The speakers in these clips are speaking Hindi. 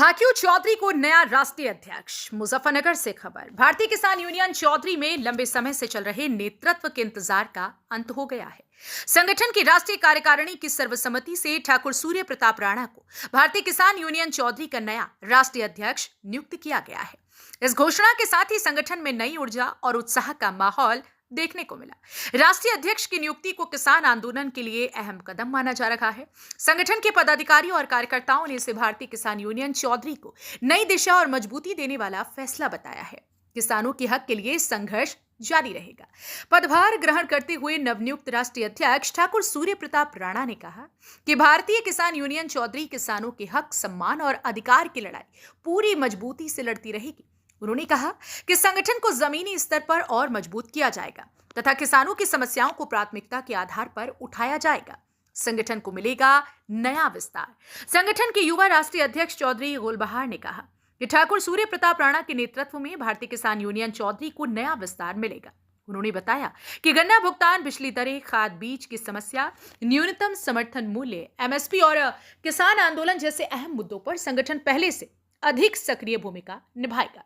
भाकियू चौधरी को नया राष्ट्रीय अध्यक्ष। मुजफ्फरनगर से खबर। भारतीय किसान यूनियन चौधरी में लंबे समय से चल रहे नेतृत्व के इंतजार का अंत हो गया है। संगठन की राष्ट्रीय कार्यकारिणी की सर्वसम्मति से ठाकुर सूर्य प्रताप राणा को भारतीय किसान यूनियन चौधरी का नया राष्ट्रीय अध्यक्ष नियुक्त किया गया है। इस घोषणा के साथ ही संगठन में नई ऊर्जा और उत्साह का माहौल देखने को मिला। राष्ट्रीय अध्यक्ष की नियुक्ति को किसान आंदोलन के लिए अहम कदम माना जा रहा है। संगठन के पदाधिकारियों और कार्यकर्ताओं ने इसे भारतीय किसान यूनियन चौधरी को नई दिशा और मजबूती देने वाला फैसला बताया है। किसानों के हक के लिए संघर्ष जारी रहेगा। पदभार ग्रहण करते हुए नवनियुक्त राष्ट्रीय अध्यक्ष ठाकुर सूर्य प्रताप राणा ने कहा कि भारतीय किसान यूनियन चौधरी किसानों के हक, सम्मान और अधिकार की लड़ाई पूरी मजबूती से लड़ती रहेगी। उन्होंने कहा कि संगठन को जमीनी स्तर पर और मजबूत किया जाएगा तथा किसानों की समस्याओं को प्राथमिकता के आधार पर उठाया जाएगा। संगठन को मिलेगा नया विस्तार। संगठन के युवा राष्ट्रीय अध्यक्ष चौधरी गुलबहार ने कहा कि ठाकुर सूर्य प्रताप राणा के नेतृत्व में भारतीय किसान यूनियन चौधरी को नया विस्तार मिलेगा। उन्होंने बताया कि गन्ना भुगतान, बिजली दरें, खाद बीज की समस्या, न्यूनतम समर्थन मूल्य, एमएसपी और किसान आंदोलन जैसे अहम मुद्दों पर संगठन पहले से अधिक सक्रिय भूमिका निभाएगा।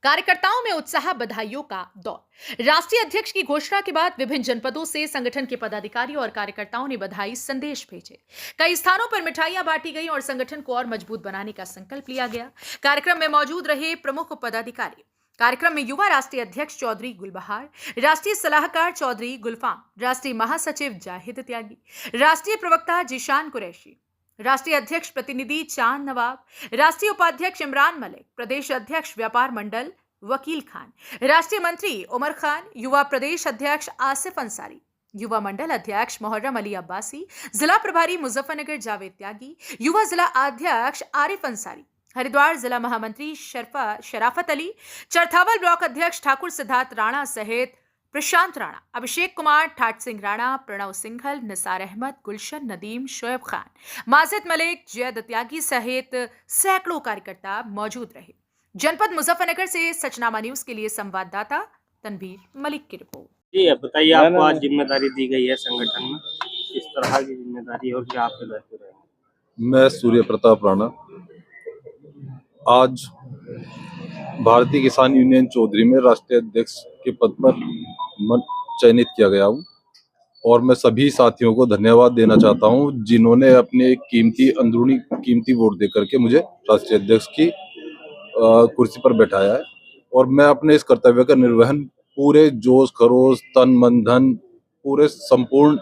कार्यकर्ताओं में उत्साह, बधाइयों का दौर। राष्ट्रीय अध्यक्ष की घोषणा के बाद विभिन्न जनपदों से संगठन के पदाधिकारियों और कार्यकर्ताओं ने बधाई संदेश भेजे। कई स्थानों पर मिठाइयां बांटी गई और संगठन को और मजबूत बनाने का संकल्प लिया गया। कार्यक्रम में मौजूद रहे प्रमुख पदाधिकारी। कार्यक्रम में युवा राष्ट्रीय अध्यक्ष चौधरी गुलबहार, राष्ट्रीय सलाहकार चौधरी गुलफाम, राष्ट्रीय महासचिव जाहिद त्यागी, राष्ट्रीय प्रवक्ता जिशान कुरैशी, राष्ट्रीय अध्यक्ष प्रतिनिधि चांद नवाब, राष्ट्रीय उपाध्यक्ष इमरान मलिक, प्रदेश अध्यक्ष व्यापार मंडल वकील खान, राष्ट्रीय मंत्री उमर खान, युवा प्रदेश अध्यक्ष आसिफ अंसारी, युवा मंडल अध्यक्ष मोहर्रम अली अब्बासी, जिला प्रभारी मुजफ्फरनगर जावेद त्यागी, युवा जिला अध्यक्ष आरिफ अंसारी, हरिद्वार जिला महामंत्री शराफत अली, चरथावल ब्लॉक अध्यक्ष ठाकुर सिद्धार्थ राणा सहित प्रशांत राणा, अभिषेक कुमार, ठाट सिंह राणा, प्रणव सिंघल, निसार अहमद, गुलशन नदीम, शोएब खान, माजिद मलिक, जयद त्यागी सहित सैकड़ों कार्यकर्ता मौजूद रहे। जनपद मुजफ्फरनगर से सचनामा न्यूज के लिए संवाददाता तनवीर मलिक की रिपोर्ट। जी बताइए, आपको आज जिम्मेदारी दी गई है संगठन में, किस तरह की जिम्मेदारी और क्या आपके दायित्व रहेंगे? मैं सूर्य प्रताप राणा आज भारतीय किसान यूनियन चौधरी में राष्ट्रीय अध्यक्ष के पद पर चयनित किया गया हूँ और मैं सभी साथियों को धन्यवाद देना चाहता हूँ जिन्होंने अपने एक कीमती वोट देकर के मुझे राष्ट्रीय अध्यक्ष की कुर्सी पर बैठाया है। और मैं अपने इस कर्तव्य का निर्वहन पूरे जोश खरोश, तन मन धन, पूरे संपूर्ण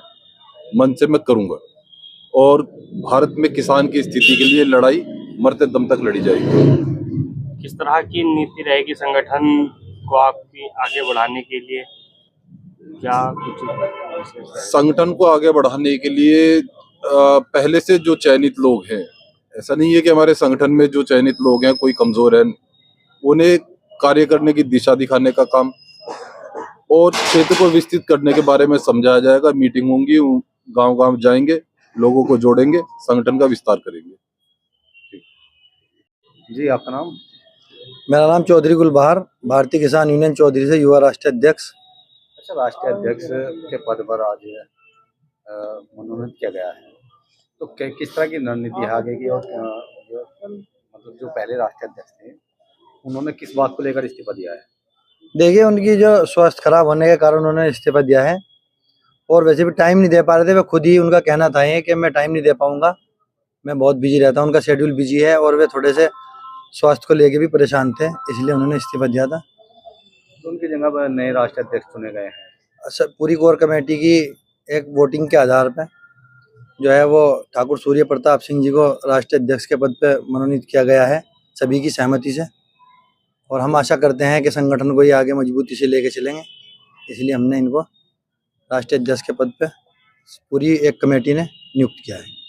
मन से मैं करूंगा और भारत में किसान की स्थिति के लिए लड़ाई मरते दम तक लड़ी जाएगी। किस तरह की नीति रहेगी संगठन को आपकी आगे बढ़ाने के लिए? क्या कुछ संगठन को आगे बढ़ाने के लिए पहले से जो चयनित लोग हैं, ऐसा नहीं है कि हमारे संगठन में जो चयनित लोग हैं कोई कमजोर है, उन्हें कार्य करने की दिशा दिखाने का काम और क्षेत्र को विस्तृत करने के बारे में समझाया जाएगा। मीटिंग होंगी, गांव-गांव जाएंगे, लोगों को जोड़ेंगे, संगठन का विस्तार करेंगे। जी आपका नाम? मेरा नाम चौधरी गुलबहार, भारतीय किसान यूनियन चौधरी से युवा राष्ट्रीय अध्यक्ष। अच्छा, राष्ट्रीय अध्यक्ष के पद पर आज मनोनीत किया गया है, तो किस तरह की रणनीति है आगे की? और मतलब जो पहले राष्ट्रीय अध्यक्ष थे उन्होंने किस बात को लेकर इस्तीफा दिया है? देखिए, उनकी जो स्वास्थ्य खराब होने के कारण उन्होंने इस्तीफा दिया है और वैसे भी टाइम नहीं दे पा रहे थे। वे खुद ही उनका कहना था ये कि मैं टाइम नहीं दे पाऊंगा, मैं बहुत बिजी रहता हूँ, उनका शेड्यूल बिजी है और वे थोड़े से स्वास्थ्य को लेके भी परेशान थे, इसलिए उन्होंने इस्तीफा दिया था। तो उनकी जगह पर नए राष्ट्रीय अध्यक्ष चुने गए हैं। अच्छा, पूरी कोर कमेटी की एक वोटिंग के आधार पर जो है वो ठाकुर सूर्य प्रताप सिंह जी को राष्ट्रीय अध्यक्ष के पद पे मनोनीत किया गया है सभी की सहमति से, और हम आशा करते हैं कि संगठन को ये आगे मजबूती से लेके चलेंगे, इसलिए हमने इनको राष्ट्रीय अध्यक्ष के पद पे पूरी एक कमेटी ने नियुक्त किया है।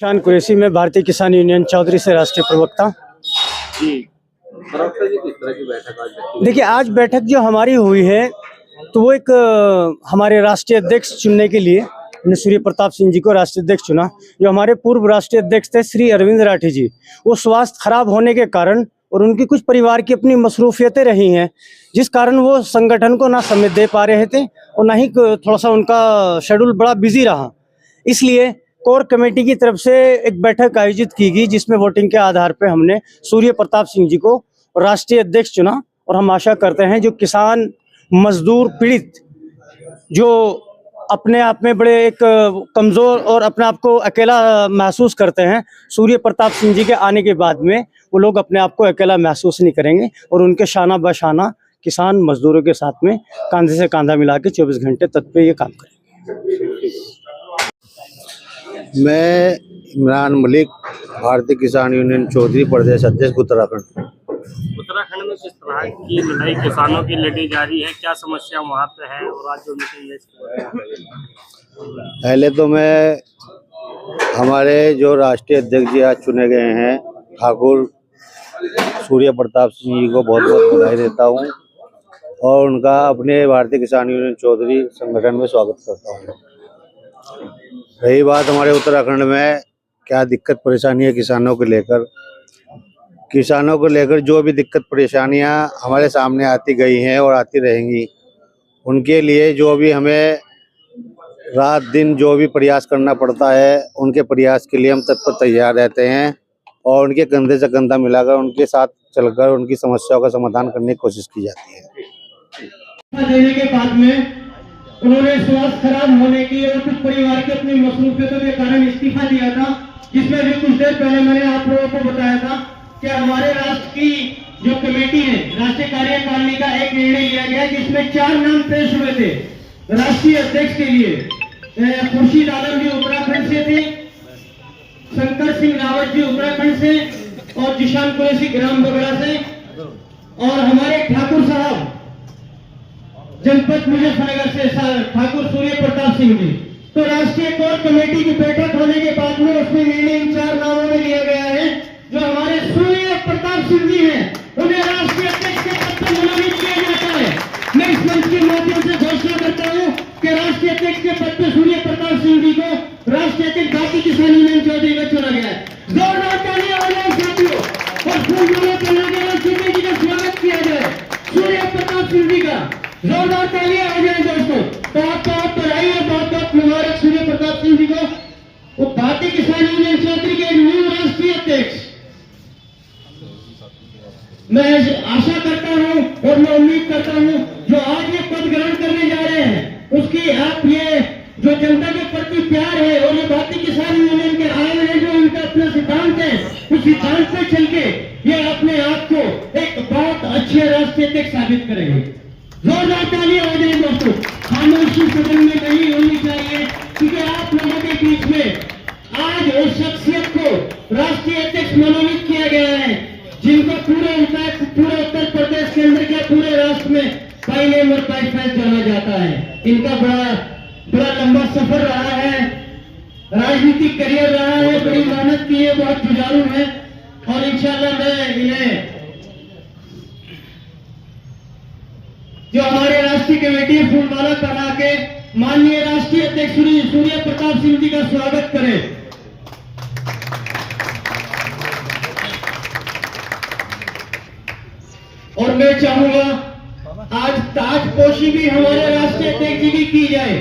शान कुरैशी में भारतीय किसान यूनियन चौधरी से राष्ट्रीय प्रवक्ता। जी प्रवक्ता जी, किस तरह की बैठक आज? देखिए, आज बैठक जो हमारी हुई है तो वो एक हमारे राष्ट्रीय अध्यक्ष चुनने के लिए हमने सूर्य प्रताप सिंह जी को राष्ट्रीय अध्यक्ष चुना। जो हमारे पूर्व राष्ट्रीय अध्यक्ष थे श्री अरविंद राठी जी, वो स्वास्थ्य खराब होने के कारण और उनकी कुछ परिवार की अपनी मसरूफियतें रही हैं, जिस कारण वो संगठन को ना समय दे पा रहे थे और ना ही थोड़ा सा उनका शेड्यूल बड़ा बिजी रहा। इसलिए कोर कमेटी की तरफ से एक बैठक आयोजित की गई, जिसमें वोटिंग के आधार पर हमने सूर्य प्रताप सिंह जी को राष्ट्रीय अध्यक्ष चुना। और हम आशा करते हैं जो किसान मजदूर पीड़ित जो अपने आप में बड़े एक कमज़ोर और अपने आप को अकेला महसूस करते हैं, सूर्य प्रताप सिंह जी के आने के बाद में वो लोग अपने आप को अकेला महसूस नहीं करेंगे और उनके शाना बशाना किसान मजदूरों के साथ में कंधे से कंधा मिला के 24 घंटे तत्पर ये काम करेंगे। मैं इमरान मलिक, भारतीय किसान यूनियन चौधरी प्रदेश अध्यक्ष उत्तराखंड। उत्तराखंड में किस तरह की लड़ाई किसानों की लड़ी जा रही है, क्या समस्या वहाँ पे है और आज जो मीटिंग है? पहले तो मैं हमारे जो राष्ट्रीय अध्यक्ष जी आज चुने गए हैं ठाकुर सूर्य प्रताप सिंह जी को बहुत बहुत बधाई देता हूँ और उनका अपने भारतीय किसान यूनियन चौधरी संगठन में स्वागत करता हूँ। रही बात हमारे उत्तराखंड में क्या दिक्कत परेशानी है किसानों को लेकर जो भी दिक्कत परेशानियां हमारे सामने आती गई हैं और आती रहेंगी, उनके लिए जो भी हमें रात दिन जो भी प्रयास करना पड़ता है, उनके प्रयास के लिए हम तत्पर तैयार रहते हैं और उनके कंधे से कंधा मिलाकर उनके साथ चलकर उनकी समस्याओं का समाधान करने की कोशिश की जाती है। देने के बाद में उन्होंने स्वास्थ्य खराब होने की और कुछ परिवार की अपनी मसरूफियतों के कारण इस्तीफा दिया था, जिसमें भी कुछ देर पहले मैंने आप लोगों को बताया था कि हमारे राष्ट्र की जो कमेटी है, राष्ट्रीय कार्यकारिणी का एक निर्णय लिया गया जिसमें 4 नाम पेश हुए थे राष्ट्रीय अध्यक्ष के लिए। खुर्शीद आलम जी उत्तराखंड से थे, शंकर सिंह रावत जी उत्तराखंड से और जिशान कुरैशी ग्राम बगड़ा से, और हमारे ठाकुर साहब जनपद मुजफ्फरनगर से ठाकुर सूर्य प्रताप सिंह जी। तो राष्ट्रीय कोर कमेटी की बैठक होने के बाद में उसमें निर्णय इन 4 नामों में लिया गया है। जो हमारे सूर्य प्रताप सिंह जी हैं उन्हें राष्ट्रीय अध्यक्ष के पद पर मनोनीत किया जाता है। मैं इस मंच के माध्यम से घोषणा करता हूँ कि राष्ट्रीय अध्यक्ष के पद पर सूर्य प्रताप सिंह जी को राष्ट्रीय अध्यक्ष भारतीय किसान यूनियन चौधरी में चुना गया है। जोरदार तालियां हो जाए साथियों और फूलमाला पहनाकर सूर्य जी का स्वागत किया जाए। सूर्य प्रताप सिंह जी का जोरदार तालियां हो जाए दोस्तों। तो आपका बधाई और बहुत बहुत मुबारक सूर्य प्रताप सिंह जी को, वो भारतीय किसान यूनियन चौधरी के न्यू राष्ट्रीय अध्यक्ष। मैं आशा करता हूं और मैं उम्मीद करता हूं जो आज ये पद ग्रहण करने जा रहे हैं उसकी आप ये जो जनता के प्रति प्यार है और ये भारतीय किसान यूनियन के आए हैं जो उनका अपना सिद्धांत है, उस सिद्धांत पे चल के ये अपने आप को एक बहुत अच्छे राष्ट्रीय अध्यक्ष साबित करेंगे। जोरदार तालियां हो जाए दोस्तों। खामोशी सदन में नहीं होनी चाहिए क्योंकि आप लोगों के बीच में आज उस शख्सियत को राष्ट्रीय अध्यक्ष मनोनीत किया गया है जिनको पूरे उत्तर प्रदेश के अंदर के पूरे राष्ट्र में बाई नेम और बाई फेस जाना जाता है। इनका बड़ा लंबा सफर रहा है, राजनीतिक करियर रहा है, बड़ी मेहनत की है, बहुत जुझारू है और इंशाल्लाह मैं इन्हें जो हमारे राष्ट्रीय कमेटी फूलमाला पहना के माननीय राष्ट्रीय अध्यक्ष श्री सूर्य प्रताप सिंह जी का स्वागत करें। और मैं चाहूंगा आज ताजपोशी भी हमारे राष्ट्रीय अध्यक्ष जी की जाए।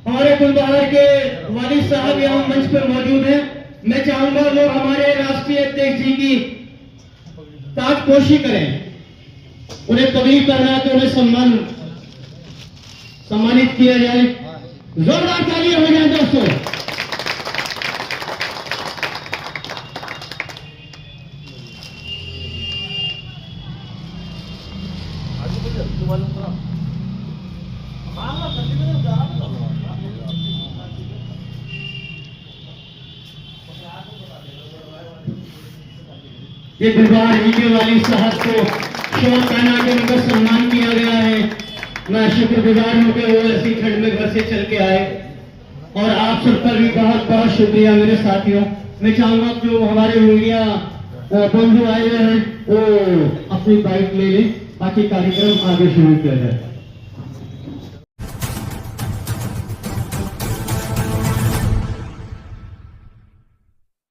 हमारे गुलबहार के वालिद साहब यहाँ मंच पर मौजूद हैं। मैं चाहूंगा वो हमारे राष्ट्रीय अध्यक्ष जी की ताजपोशी करें, उन्हें पगड़ी पहना के उन्हें सम्मानित किया जाए। जोरदार तालियां हो जाए दोस्तों। ये गुलबहार वीडियो वाली साहब को शोर पहना के उनको सम्मान किया गया है। मैं शुक्रगुजार हूँ कि वो ऐसी ठंड में घर से चल के आए और आप सबका भी बहुत बहुत शुक्रिया मेरे साथियों। मैं चाहूंगा जो हमारे मीडिया बंधु आए हुए हैं वो अपनी बाइक ले लें ताकि कार्यक्रम आगे शुरू किया जाए।